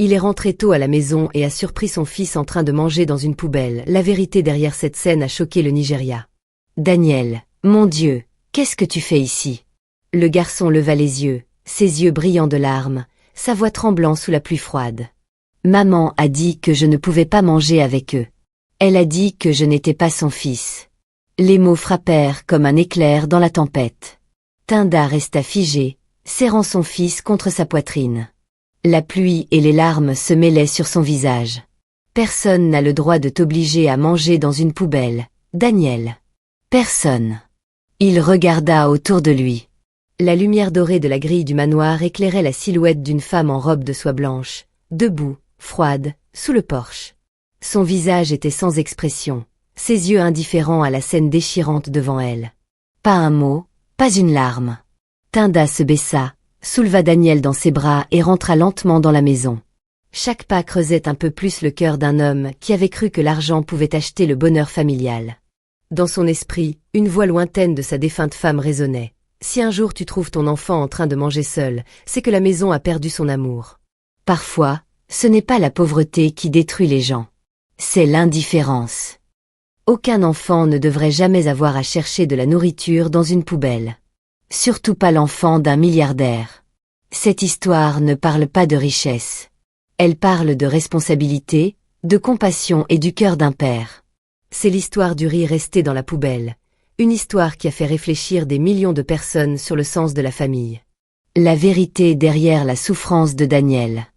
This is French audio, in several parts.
Il est rentré tôt à la maison et a surpris son fils en train de manger dans une poubelle. La vérité derrière cette scène a choqué le Nigeria. « Daniel, mon Dieu, qu'est-ce que tu fais ici ?» Le garçon leva les yeux, ses yeux brillants de larmes, sa voix tremblant sous la pluie froide. « Maman a dit que je ne pouvais pas manger avec eux. Elle a dit que je n'étais pas son fils. » Les mots frappèrent comme un éclair dans la tempête. Tinda resta figée, serrant son fils contre sa poitrine. La pluie et les larmes se mêlaient sur son visage. « Personne n'a le droit de t'obliger à manger dans une poubelle, Daniel. Personne. » Il regarda autour de lui. La lumière dorée de la grille du manoir éclairait la silhouette d'une femme en robe de soie blanche, debout, froide, sous le porche. Son visage était sans expression, ses yeux indifférents à la scène déchirante devant elle. Pas un mot, pas une larme. Tinda se baissa, souleva Daniel dans ses bras et rentra lentement dans la maison. Chaque pas creusait un peu plus le cœur d'un homme qui avait cru que l'argent pouvait acheter le bonheur familial. Dans son esprit, une voix lointaine de sa défunte femme résonnait. « Si un jour tu trouves ton enfant en train de manger seul, c'est que la maison a perdu son amour. » Parfois, ce n'est pas la pauvreté qui détruit les gens. C'est l'indifférence. Aucun enfant ne devrait jamais avoir à chercher de la nourriture dans une poubelle. Surtout pas l'enfant d'un milliardaire. Cette histoire ne parle pas de richesse. Elle parle de responsabilité, de compassion et du cœur d'un père. C'est l'histoire du riz resté dans la poubelle, une histoire qui a fait réfléchir des millions de personnes sur le sens de la famille. La vérité derrière la souffrance de Daniel.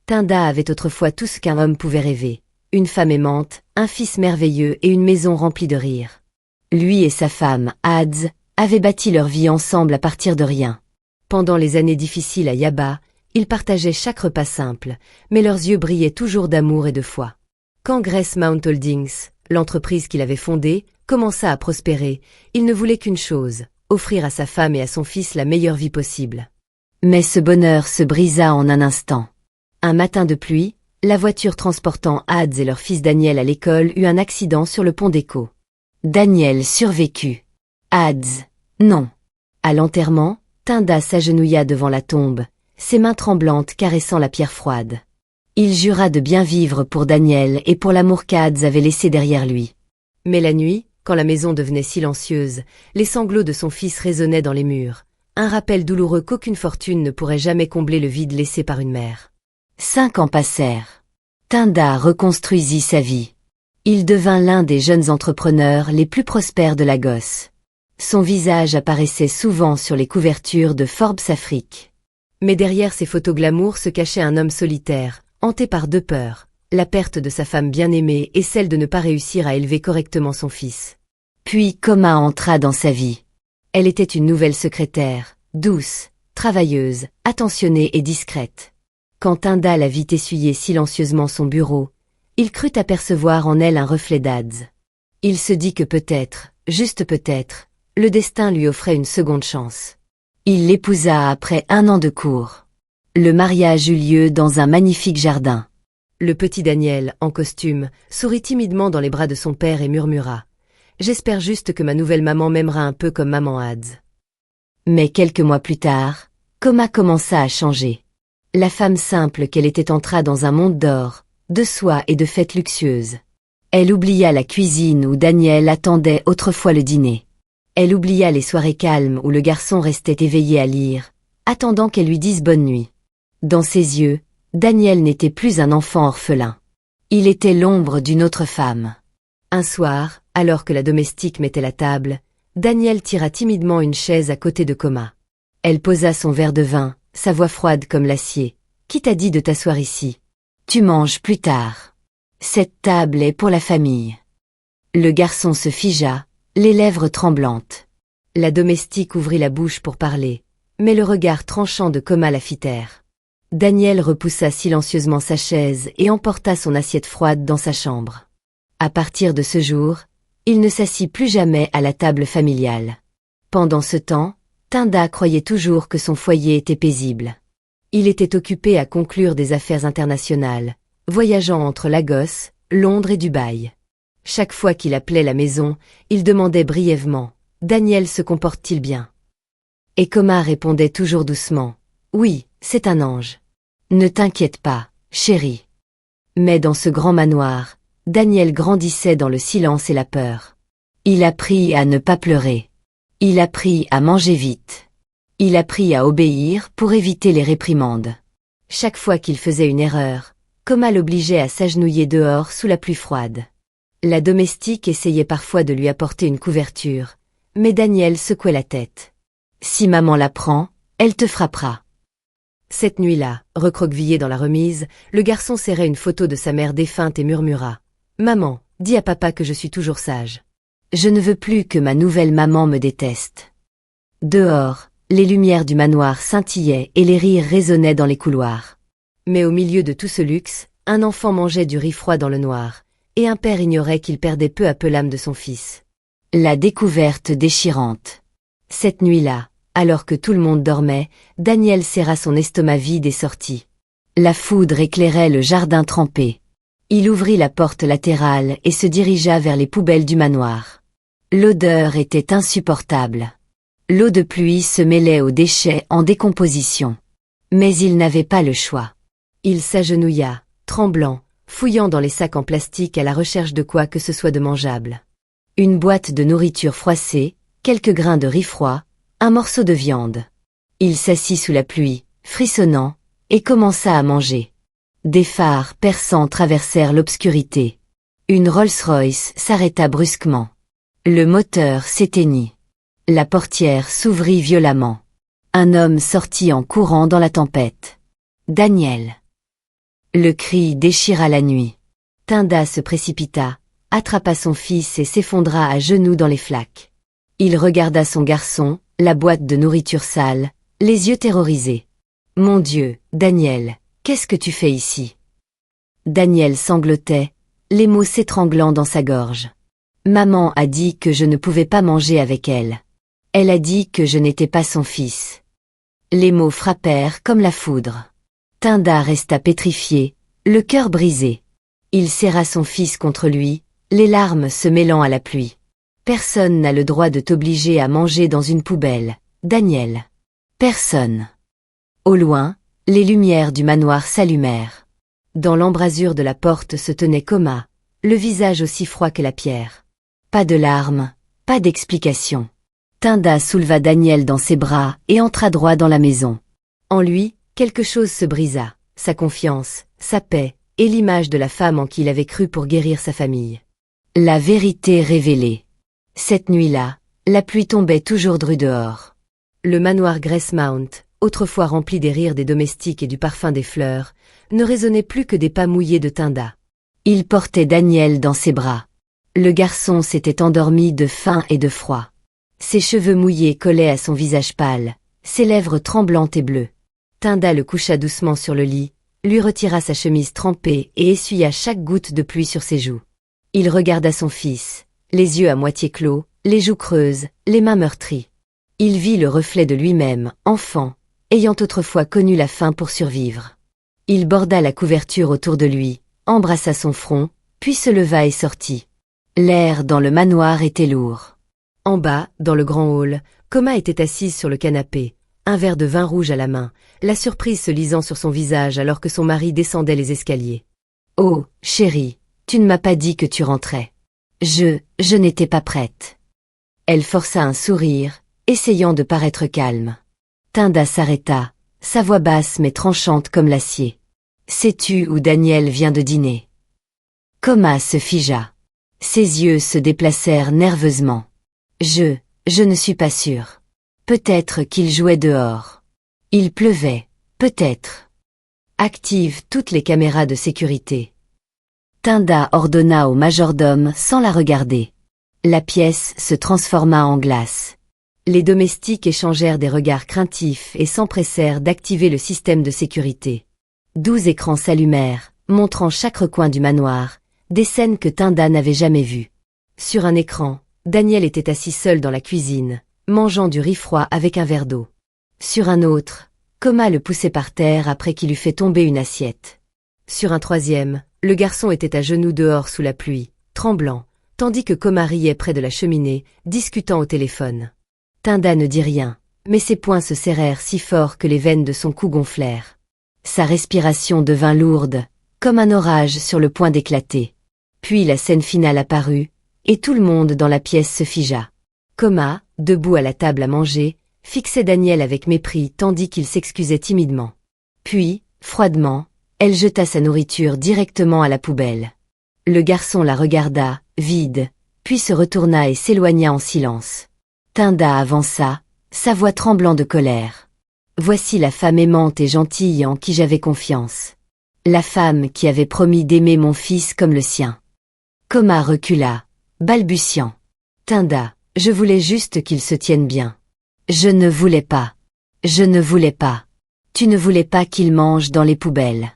Tinda avait autrefois tout ce qu'un homme pouvait rêver, une femme aimante, un fils merveilleux et une maison remplie de rire. Lui et sa femme, Ads, avaient bâti leur vie ensemble à partir de rien. Pendant les années difficiles à Yaba, ils partageaient chaque repas simple, mais leurs yeux brillaient toujours d'amour et de foi. Quand Grace Mount Holdings, l'entreprise qu'il avait fondée, commença à prospérer, il ne voulait qu'une chose, offrir à sa femme et à son fils la meilleure vie possible. Mais ce bonheur se brisa en un instant. Un matin de pluie, la voiture transportant Ads et leur fils Daniel à l'école eut un accident sur le pont d'Echo. Daniel survécut. Ads, non. À l'enterrement, Tinda s'agenouilla devant la tombe, ses mains tremblantes caressant la pierre froide. Il jura de bien vivre pour Daniel et pour l'amour qu'Ads avait laissé derrière lui. Mais la nuit, quand la maison devenait silencieuse, les sanglots de son fils résonnaient dans les murs, un rappel douloureux qu'aucune fortune ne pourrait jamais combler le vide laissé par une mère. 5 ans passèrent. Tinda reconstruisit sa vie. Il devint l'un des jeunes entrepreneurs les plus prospères de Lagos. Son visage apparaissait souvent sur les couvertures de Forbes Afrique. Mais derrière ces photos glamour se cachait un homme solitaire, hanté par 2 peurs, la perte de sa femme bien-aimée et celle de ne pas réussir à élever correctement son fils. Puis Koma entra dans sa vie. Elle était une nouvelle secrétaire, douce, travailleuse, attentionnée et discrète. Quand Tinda la vit essuyer silencieusement son bureau, il crut apercevoir en elle un reflet d'Ads. Il se dit que peut-être, juste peut-être, le destin lui offrait une seconde chance. Il l'épousa après 1 an de cours. Le mariage eut lieu dans un magnifique jardin. Le petit Daniel, en costume, sourit timidement dans les bras de son père et murmura « J'espère juste que ma nouvelle maman m'aimera un peu comme maman Ads. » Mais quelques mois plus tard, Koma commença à changer. La femme simple qu'elle était entra dans un monde d'or, de soie et de fêtes luxueuses. Elle oublia la cuisine où Daniel attendait autrefois le dîner. Elle oublia les soirées calmes où le garçon restait éveillé à lire, attendant qu'elle lui dise bonne nuit. Dans ses yeux, Daniel n'était plus un enfant orphelin. Il était l'ombre d'une autre femme. Un soir, alors que la domestique mettait la table, Daniel tira timidement une chaise à côté de Koma. Elle posa son verre de vin, sa voix froide comme l'acier. « Qui t'a dit de t'asseoir ici? Tu manges plus tard. Cette table est pour la famille. » Le garçon se figea, les lèvres tremblantes. La domestique ouvrit la bouche pour parler, mais le regard tranchant de Koma la fit taire. Daniel repoussa silencieusement sa chaise et emporta son assiette froide dans sa chambre. À partir de ce jour, il ne s'assit plus jamais à la table familiale. Pendant ce temps, Tinda croyait toujours que son foyer était paisible. Il était occupé à conclure des affaires internationales, voyageant entre Lagos, Londres et Dubaï. Chaque fois qu'il appelait la maison, il demandait brièvement « Daniel se comporte-t-il bien ?» Et Koma répondait toujours doucement « Oui, c'est un ange. Ne t'inquiète pas, chérie. Mais dans ce grand manoir, Daniel grandissait dans le silence et la peur. Il apprit à ne pas pleurer. Il apprit à manger vite. Il apprit à obéir pour éviter les réprimandes. Chaque fois qu'il faisait une erreur, Coma l'obligeait à s'agenouiller dehors sous la pluie froide. La domestique essayait parfois de lui apporter une couverture, mais Daniel secouait la tête. « Si maman la prend, elle te frappera. » Cette nuit-là, recroquevillé dans la remise, le garçon serrait une photo de sa mère défunte et murmura. « Maman, dis à papa que je suis toujours sage. Je ne veux plus que ma nouvelle maman me déteste. » Dehors, les lumières du manoir scintillaient et les rires résonnaient dans les couloirs. Mais au milieu de tout ce luxe, un enfant mangeait du riz froid dans le noir, et un père ignorait qu'il perdait peu à peu l'âme de son fils. La découverte déchirante. Cette nuit-là, alors que tout le monde dormait, Daniel serra son estomac vide et sortit. La foudre éclairait le jardin trempé. Il ouvrit la porte latérale et se dirigea vers les poubelles du manoir. L'odeur était insupportable. L'eau de pluie se mêlait aux déchets en décomposition. Mais il n'avait pas le choix. Il s'agenouilla, tremblant, fouillant dans les sacs en plastique à la recherche de quoi que ce soit de mangeable. Une boîte de nourriture froissée, quelques grains de riz froid, un morceau de viande. Il s'assit sous la pluie, frissonnant, et commença à manger. Des phares perçants traversèrent l'obscurité. Une Rolls-Royce s'arrêta brusquement. Le moteur s'éteignit. La portière s'ouvrit violemment. Un homme sortit en courant dans la tempête. Daniel. Le cri déchira la nuit. Tinda se précipita, attrapa son fils et s'effondra à genoux dans les flaques. Il regarda son garçon, la boîte de nourriture sale, les yeux terrorisés. « Mon Dieu, Daniel, qu'est-ce que tu fais ici ?» Daniel sanglotait, les mots s'étranglant dans sa gorge. « Maman a dit que je ne pouvais pas manger avec elle. Elle a dit que je n'étais pas son fils. » Les mots frappèrent comme la foudre. Tinda resta pétrifié, le cœur brisé. Il serra son fils contre lui, les larmes se mêlant à la pluie. Personne n'a le droit de t'obliger à manger dans une poubelle, Daniel. Personne. Au loin, les lumières du manoir s'allumèrent. Dans l'embrasure de la porte se tenait Coma, le visage aussi froid que la pierre. Pas de larmes, pas d'explication. Tinda souleva Daniel dans ses bras et entra droit dans la maison. En lui, quelque chose se brisa, sa confiance, sa paix, et l'image de la femme en qui il avait cru pour guérir sa famille. La vérité révélée. Cette nuit-là, la pluie tombait toujours drue dehors. Le manoir Gracemount, autrefois rempli des rires des domestiques et du parfum des fleurs, ne résonnait plus que des pas mouillés de Tinda. Il portait Daniel dans ses bras. Le garçon s'était endormi de faim et de froid. Ses cheveux mouillés collaient à son visage pâle, ses lèvres tremblantes et bleues. Tinda le coucha doucement sur le lit, lui retira sa chemise trempée et essuya chaque goutte de pluie sur ses joues. Il regarda son fils, les yeux à moitié clos, les joues creuses, les mains meurtries. Il vit le reflet de lui-même, enfant, ayant autrefois connu la faim pour survivre. Il borda la couverture autour de lui, embrassa son front, puis se leva et sortit. L'air dans le manoir était lourd. En bas, dans le grand hall, Coma était assise sur le canapé, un verre de vin rouge à la main, la surprise se lisant sur son visage alors que son mari descendait les escaliers. « Oh, chérie, tu ne m'as pas dit que tu rentrais. Je n'étais pas prête. » Elle força un sourire, essayant de paraître calme. Tinda s'arrêta, sa voix basse mais tranchante comme l'acier. « Sais-tu où Daniel vient de dîner ?» Coma se figea. Ses yeux se déplacèrent nerveusement. « Je ne suis pas sûre. Peut-être qu'il jouait dehors. Il pleuvait, peut-être. Active toutes les caméras de sécurité. » Tinda ordonna au majordome sans la regarder. La pièce se transforma en glace. Les domestiques échangèrent des regards craintifs et s'empressèrent d'activer le système de sécurité. 12 écrans s'allumèrent, montrant chaque recoin du manoir, des scènes que Tinda n'avait jamais vues. Sur un écran, Daniel était assis seul dans la cuisine, mangeant du riz froid avec un verre d'eau. Sur un autre, Coma le poussait par terre après qu'il eut fait tomber une assiette. Sur un troisième, le garçon était à genoux dehors sous la pluie, tremblant, tandis que Coma riait près de la cheminée, discutant au téléphone. Tinda ne dit rien, mais ses poings se serrèrent si fort que les veines de son cou gonflèrent. Sa respiration devint lourde, comme un orage sur le point d'éclater. Puis la scène finale apparut, et tout le monde dans la pièce se figea. Coma, debout à la table à manger, fixait Daniel avec mépris tandis qu'il s'excusait timidement. Puis, froidement, elle jeta sa nourriture directement à la poubelle. Le garçon la regarda, vide, puis se retourna et s'éloigna en silence. Tinda avança, sa voix tremblant de colère. Voici la femme aimante et gentille en qui j'avais confiance. La femme qui avait promis d'aimer mon fils comme le sien. Coma recula, balbutiant. Tinda, je voulais juste qu'il se tienne bien. Je ne voulais pas. Je ne voulais pas. Tu ne voulais pas qu'il mange dans les poubelles.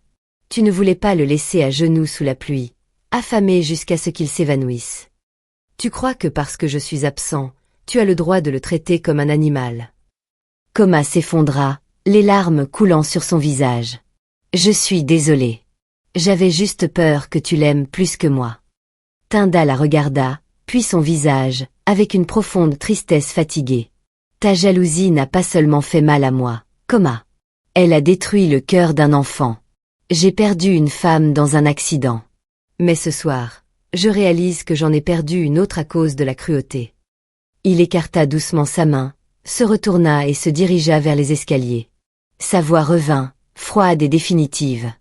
Tu ne voulais pas le laisser à genoux sous la pluie, affamé jusqu'à ce qu'il s'évanouisse. Tu crois que parce que je suis absent, tu as le droit de le traiter comme un animal. Coma s'effondra, les larmes coulant sur son visage. Je suis désolé. J'avais juste peur que tu l'aimes plus que moi. Tinda la regarda, puis son visage, avec une profonde tristesse fatiguée. Ta jalousie n'a pas seulement fait mal à moi, Coma. Elle a détruit le cœur d'un enfant. J'ai perdu une femme dans un accident. Mais ce soir, je réalise que j'en ai perdu une autre à cause de la cruauté. Il écarta doucement sa main, se retourna et se dirigea vers les escaliers. Sa voix revint, froide et définitive.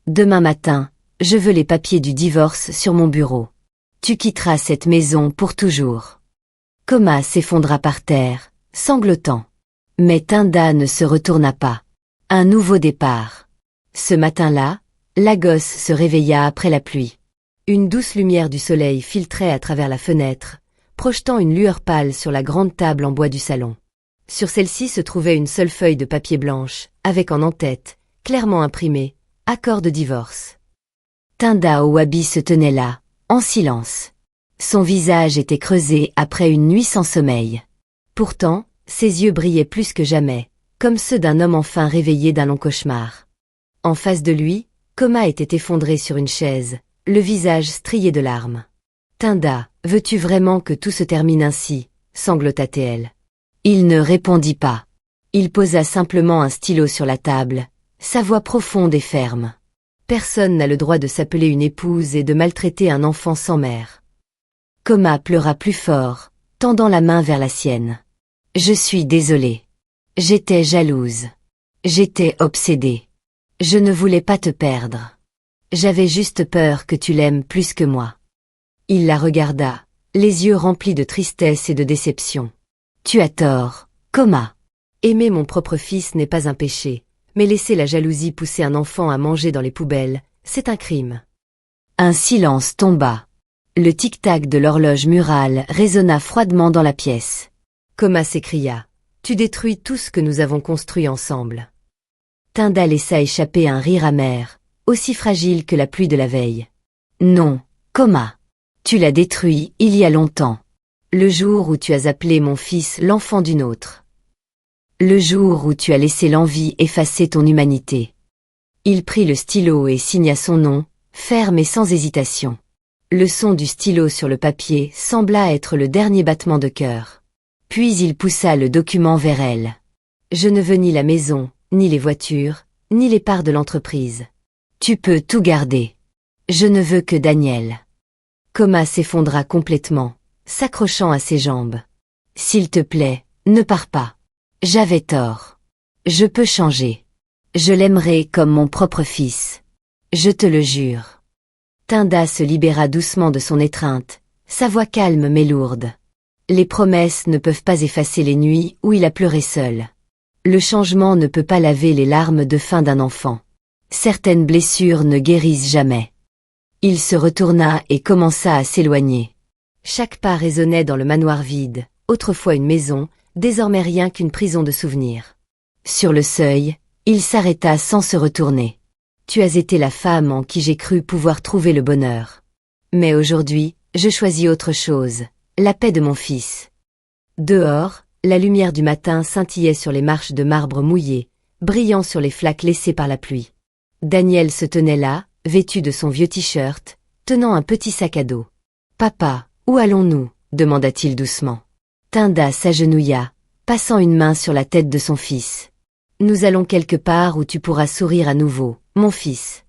Demain matin, je veux les papiers du divorce sur mon bureau. Tu quitteras cette maison pour toujours. Coma s'effondra par terre, sanglotant. Mais Tinda ne se retourna pas. Un nouveau départ. Ce matin-là, la gosse se réveilla après la pluie. Une douce lumière du soleil filtrait à travers la fenêtre, projetant une lueur pâle sur la grande table en bois du salon. Sur celle-ci se trouvait une seule feuille de papier blanche, avec en en-tête, clairement imprimé, « Accord de divorce ». Tinda Owabi se tenait là, en silence. Son visage était creusé après une nuit sans sommeil. Pourtant, ses yeux brillaient plus que jamais, comme ceux d'un homme enfin réveillé d'un long cauchemar. En face de lui, Coma était effondré sur une chaise, le visage strié de larmes. « Tinda, veux-tu vraiment que tout se termine ainsi ?» sanglota-t-elle. Il ne répondit pas. Il posa simplement un stylo sur la table, sa voix profonde et ferme. Personne n'a le droit de s'appeler une épouse et de maltraiter un enfant sans mère. Coma pleura plus fort, tendant la main vers la sienne. Je suis désolée. J'étais jalouse. J'étais obsédée. Je ne voulais pas te perdre. J'avais juste peur que tu l'aimes plus que moi. Il la regarda, les yeux remplis de tristesse et de déception. Tu as tort, Coma. Aimer mon propre fils n'est pas un péché, mais laisser la jalousie pousser un enfant à manger dans les poubelles, c'est un crime. Un silence tomba. Le tic-tac de l'horloge murale résonna froidement dans la pièce. Coma s'écria. Tu détruis tout ce que nous avons construit ensemble. Tinda laissa échapper un rire amer, aussi fragile que la pluie de la veille. Non, Coma. Tu l'as détruit il y a longtemps. Le jour où tu as appelé mon fils l'enfant d'une autre. Le jour où tu as laissé l'envie effacer ton humanité. Il prit le stylo et signa son nom, ferme et sans hésitation. Le son du stylo sur le papier sembla être le dernier battement de cœur. Puis il poussa le document vers elle. Je ne veux ni la maison, ni les voitures, ni les parts de l'entreprise. Tu peux tout garder. Je ne veux que Daniel. Coma s'effondra complètement, s'accrochant à ses jambes. S'il te plaît, ne pars pas. J'avais tort. Je peux changer. Je l'aimerai comme mon propre fils. Je te le jure. Tinda se libéra doucement de son étreinte, sa voix calme mais lourde. Les promesses ne peuvent pas effacer les nuits où il a pleuré seul. Le changement ne peut pas laver les larmes de faim d'un enfant. Certaines blessures ne guérissent jamais. Il se retourna et commença à s'éloigner. Chaque pas résonnait dans le manoir vide, autrefois une maison, désormais rien qu'une prison de souvenirs. Sur le seuil, il s'arrêta sans se retourner. Tu as été la femme en qui j'ai cru pouvoir trouver le bonheur. Mais aujourd'hui, je choisis autre chose, la paix de mon fils. Dehors, la lumière du matin scintillait sur les marches de marbre mouillées, brillant sur les flaques laissées par la pluie. Daniel se tenait là, vêtu de son vieux t-shirt, tenant un petit sac à dos. « Papa, où allons-nous » demanda-t-il doucement. Tinda s'agenouilla, passant une main sur la tête de son fils. Nous allons quelque part où tu pourras sourire à nouveau, mon fils.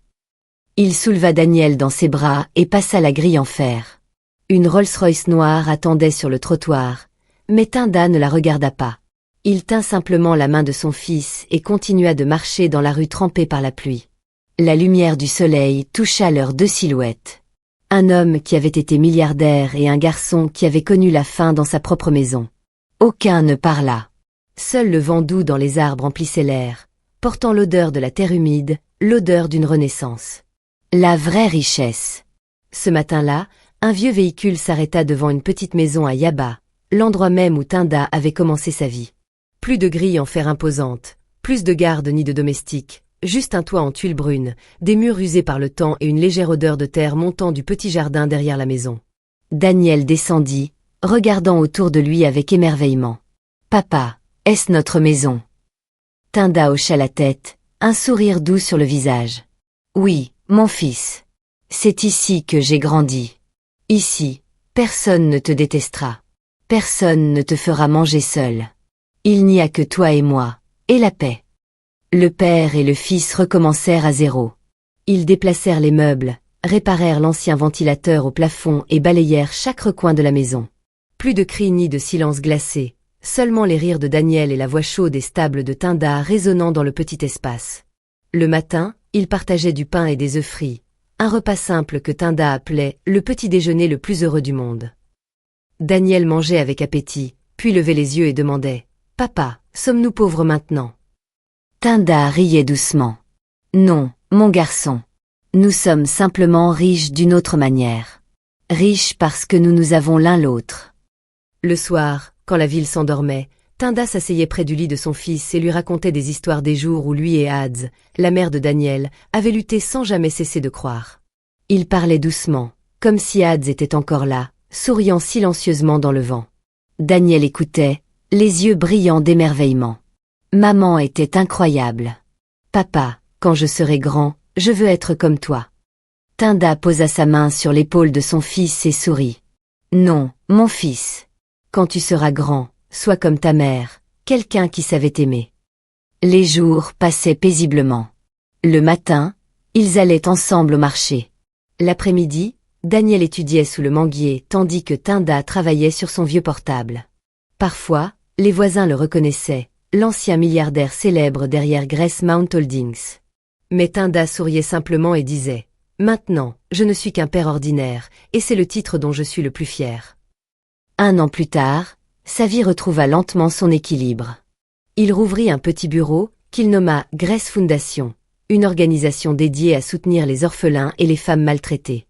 Il souleva Daniel dans ses bras et passa la grille en fer. Une Rolls-Royce noire attendait sur le trottoir, mais Tinda ne la regarda pas. Il tint simplement la main de son fils et continua de marcher dans la rue trempée par la pluie. La lumière du soleil toucha leurs deux silhouettes. Un homme qui avait été milliardaire et un garçon qui avait connu la faim dans sa propre maison. Aucun ne parla. Seul le vent doux dans les arbres emplissait l'air, portant l'odeur de la terre humide, l'odeur d'une renaissance. La vraie richesse. Ce matin-là, un vieux véhicule s'arrêta devant une petite maison à Yaba, l'endroit même où Tinda avait commencé sa vie. Plus de grilles en fer imposantes, plus de gardes ni de domestiques, juste un toit en tuiles brunes, des murs usés par le temps et une légère odeur de terre montant du petit jardin derrière la maison. Daniel descendit, regardant autour de lui avec émerveillement. « Papa, est-ce notre maison ?» Tinda hocha la tête, un sourire doux sur le visage. « Oui, mon fils. C'est ici que j'ai grandi. Ici, personne ne te détestera. Personne ne te fera manger seul. Il n'y a que toi et moi, et la paix. » Le père et le fils recommencèrent à zéro. Ils déplacèrent les meubles, réparèrent l'ancien ventilateur au plafond et balayèrent chaque recoin de la maison. Plus de cris ni de silence glacé, seulement les rires de Daniel et la voix chaude et stable de Tinda résonnant dans le petit espace. Le matin, ils partageaient du pain et des œufs frits, un repas simple que Tinda appelait le petit déjeuner le plus heureux du monde. Daniel mangeait avec appétit, puis levait les yeux et demandait « Papa, sommes-nous pauvres maintenant ?» Tinda riait doucement. « Non, mon garçon. Nous sommes simplement riches d'une autre manière. Riches parce que nous nous avons l'un l'autre. » Le soir, quand la ville s'endormait, Tinda s'asseyait près du lit de son fils et lui racontait des histoires des jours où lui et Hadz, la mère de Daniel, avaient lutté sans jamais cesser de croire. Il parlait doucement, comme si Hadz était encore là, souriant silencieusement dans le vent. Daniel écoutait, les yeux brillants d'émerveillement. Maman était incroyable. Papa, quand je serai grand, je veux être comme toi. Tinda posa sa main sur l'épaule de son fils et sourit. Non, mon fils. Quand tu seras grand, sois comme ta mère, quelqu'un qui savait aimer. Les jours passaient paisiblement. Le matin, ils allaient ensemble au marché. L'après-midi, Daniel étudiait sous le manguier tandis que Tinda travaillait sur son vieux portable. Parfois, les voisins le reconnaissaient, l'ancien milliardaire célèbre derrière Grace Mount Holdings. Mais Tinda souriait simplement et disait « Maintenant, je ne suis qu'un père ordinaire, et c'est le titre dont je suis le plus fier. » 1 an plus tard, sa vie retrouva lentement son équilibre. Il rouvrit un petit bureau, qu'il nomma Grace Foundation, une organisation dédiée à soutenir les orphelins et les femmes maltraitées.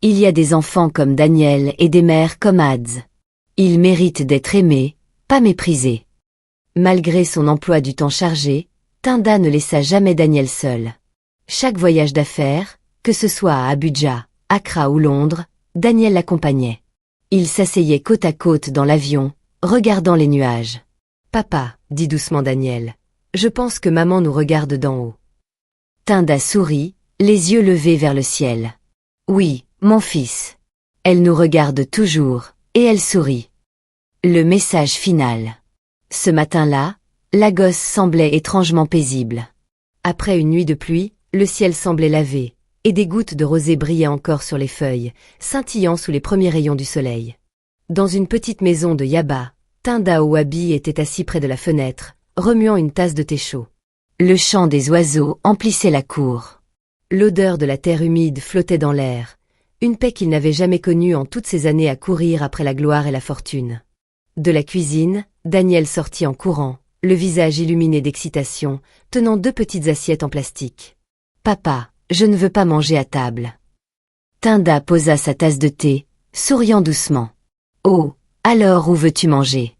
Il y a des enfants comme Daniel et des mères comme Hadz. Ils méritent d'être aimés, pas méprisés. Malgré son emploi du temps chargé, Tinda ne laissa jamais Daniel seul. Chaque voyage d'affaires, que ce soit à Abuja, Accra ou Londres, Daniel l'accompagnait. Ils s'asseyaient côte à côte dans l'avion, regardant les nuages. « Papa, » dit doucement Daniel, « je pense que maman nous regarde d'en haut. » Tinda sourit, les yeux levés vers le ciel. « Oui, mon fils. Elle nous regarde toujours, et elle sourit. » Le message final. Ce matin-là, la gosse semblait étrangement paisible. Après une nuit de pluie, le ciel semblait lavé, et des gouttes de rosée brillaient encore sur les feuilles, scintillant sous les premiers rayons du soleil. Dans une petite maison de Yaba, Tinda Owabi était assis près de la fenêtre, remuant une tasse de thé chaud. Le chant des oiseaux emplissait la cour. L'odeur de la terre humide flottait dans l'air, une paix qu'il n'avait jamais connue en toutes ces années à courir après la gloire et la fortune. De la cuisine, Daniel sortit en courant, le visage illuminé d'excitation, tenant 2 petites assiettes en plastique. « Papa, je ne veux pas manger à table. » Tinda posa sa tasse de thé, souriant doucement. « Oh, alors où veux-tu manger ?»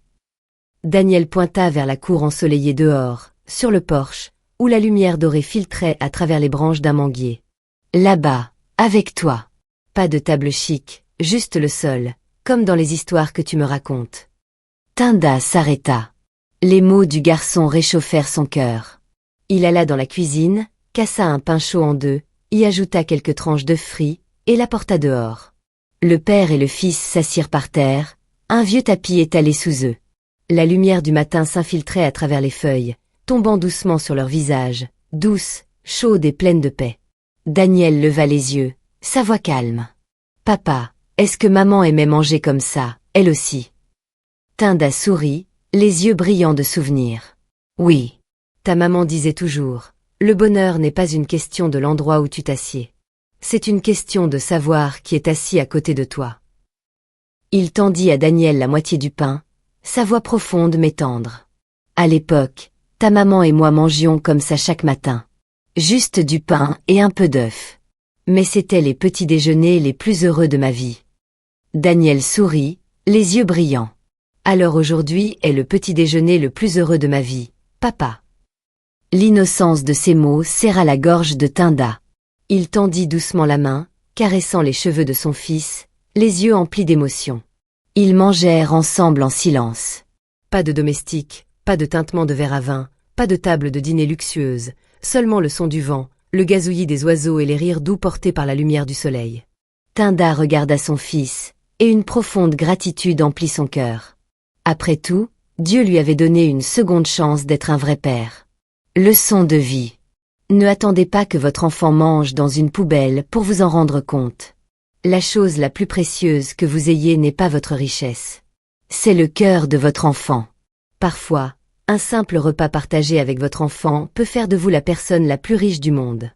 Daniel pointa vers la cour ensoleillée dehors, sur le porche, où la lumière dorée filtrait à travers les branches d'un manguier. « Là-bas, avec toi. Pas de table chic, juste le sol, comme dans les histoires que tu me racontes. » Tinda s'arrêta. Les mots du garçon réchauffèrent son cœur. Il alla dans la cuisine, cassa un pain chaud en 2, y ajouta quelques tranches d'œufs frits, et l'apporta dehors. Le père et le fils s'assirent par terre, un vieux tapis étalé sous eux. La lumière du matin s'infiltrait à travers les feuilles, tombant doucement sur leur visage, douce, chaude et pleine de paix. Daniel leva les yeux, sa voix calme. « Papa, est-ce que maman aimait manger comme ça, elle aussi ?» Tinda sourit, les yeux brillants de souvenirs. « Oui. Ta maman disait toujours, le bonheur n'est pas une question de l'endroit où tu t'assieds. C'est une question de savoir qui est assis à côté de toi. » Il tendit à Daniel la moitié du pain, sa voix profonde mais tendre. « À l'époque, ta maman et moi mangions comme ça chaque matin. Juste du pain et un peu d'œuf. Mais c'étaient les petits déjeuners les plus heureux de ma vie. » Daniel sourit, les yeux brillants. « Alors aujourd'hui est le petit déjeuner le plus heureux de ma vie, papa. » L'innocence de ces mots serra la gorge de Tinda. Il tendit doucement la main, caressant les cheveux de son fils, les yeux emplis d'émotion. Ils mangèrent ensemble en silence. Pas de domestique, pas de tintement de verre à vin, pas de table de dîner luxueuse, seulement le son du vent, le gazouillis des oiseaux et les rires doux portés par la lumière du soleil. Tinda regarda son fils, et une profonde gratitude emplit son cœur. Après tout, Dieu lui avait donné une seconde chance d'être un vrai père. Leçon de vie. Ne attendez pas que votre enfant mange dans une poubelle pour vous en rendre compte. La chose la plus précieuse que vous ayez n'est pas votre richesse. C'est le cœur de votre enfant. Parfois, un simple repas partagé avec votre enfant peut faire de vous la personne la plus riche du monde.